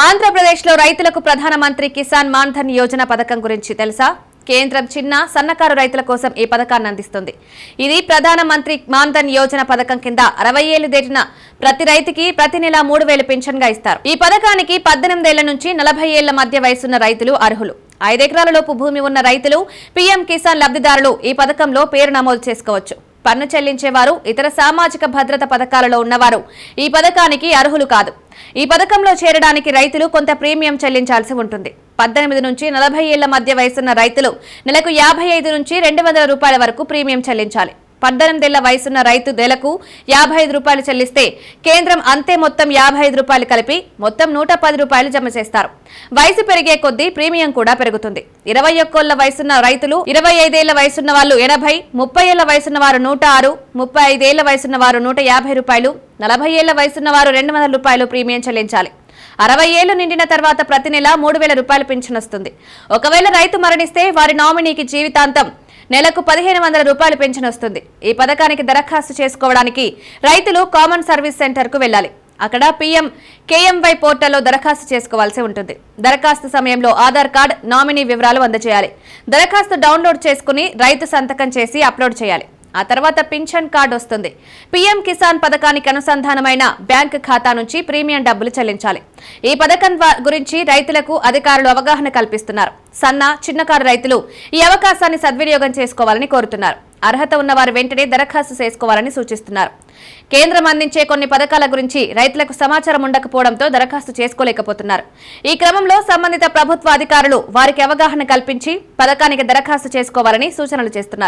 ఆంధ్రప్రదేశ్లో రైతులకు ప్రధానమంత్రి కిసాన్ మాన్ ధన్ యోజన పథకం గురించి తెలుసా? కేంద్రం చిన్న సన్నకారు రైతుల కోసం ఈ పథకాన్ని అందిస్తుంది. ఇది ప్రధానమంత్రి మాన్ ధన్ యోజన పథకం కింద 60 ఏళ్లు దాటిన ప్రతి రైతుకి ప్రతి నెల 3000 పెన్షన్ గా ఇస్తారు. ఈ పథకానికి 18 ఏళ్ల నుంచి 40 ఏళ్ల మధ్య వయసున్న రైతులు అర్హులు. 5 ఎకరాల లోపు భూమి ఉన్న రైతులు, పీఎం కిసాన్ లబ్ధిదారులు ఈ పథకంలో పేరు నమోదు చేసుకోవచ్చు. పన్ను చెల్లించేవారు, ఇతర సామాజిక భద్రత పథకాలలో ఉన్నవారు ఈ పథకానికి అర్హులు కాదు. ఈ పథకంలో చేరడానికి రైతులు కొంత ప్రీమియం చెల్లించాల్సి ఉంటుంది. 18 నుంచి 40 ఏళ్ల మధ్య వయసున్న రైతులు నెలకు 55 నుంచి 200 రూపాయల వరకు ప్రీమియం చెల్లించాలి. 18 ఏళ్ల వయసున్న రైతు నెలకు 55 రూపాయలు చెల్లిస్తే కేంద్రం అంతే మొత్తం 55 రూపాయలు కలిపి మొత్తం 110 రూపాయలు జమ చేస్తారు. వయసు పెరిగే కొద్దీ ప్రీమియం కూడా పెరుగుతుంది. 21 ఏళ్ల వయసున్న రైతులు, 25 ఏళ్ల వయసున్న వాళ్ళు 80, 30 ఏళ్ల వయసున్న వారు 106, 35 ఏళ్ల వయసున్న వారు 150 రూపాయలు, 40 ఏళ్ల వయసున్న వారు 200 రూపాయలు ప్రీమియం చెల్లించాలి. 60 ఏళ్లు నిండిన తర్వాత ప్రతి నెల 3000 రూపాయలు పింఛన్ వస్తుంది. ఒకవేళ రైతు మరణిస్తే వారి నామినీకి జీవితాంతం నెలకు 1500 రూపాయలు పెన్షన్ వస్తుంది. ఈ పథకానికి దరఖాస్తు చేసుకోవడానికి రైతులు కామన్ సర్వీస్ సెంటర్ కు వెళ్లాలి. అక్కడ పీఎం కేఎంవై పోర్టల్లో దరఖాస్తు చేసుకోవాల్సి ఉంటుంది. దరఖాస్తు సమయంలో ఆధార్ కార్డు, నామినీ వివరాలు అందజేయాలి. దరఖాస్తు డౌన్లోడ్ చేసుకుని రైతు సంతకం చేసి అప్లోడ్ చేయాలి. ఆ తర్వాత పింఛన్ కార్డు వస్తుంది. పీఎం కిసాన్ పథకానికి అనుసంధానమైన బ్యాంకు ఖాతా నుంచి ప్రీమియం డబ్బులు చెల్లించాలి. ఈ పథకం గురించి రైతులకు అధికారులు అవగాహన కల్పిస్తున్నారు. సన్న, చిన్నకారు రైతులు ఈ అవకాశాన్ని సద్వినియోగం చేసుకోవాలని కోరుతున్నారు. అర్హత ఉన్నవారు వెంటనే దరఖాస్తు చేసుకోవాలని సూచిస్తున్నారు. కేంద్రం అందించే కొన్ని పథకాల గురించి రైతులకు సమాచారం ఉండకపోవడంతో దరఖాస్తు చేసుకోలేకపోతున్నారు. ఈ క్రమంలో సంబంధిత ప్రభుత్వ అధికారులు వారికి అవగాహన కల్పించి పథకానికి దరఖాస్తు చేసుకోవాలని సూచనలు చేస్తున్నారు.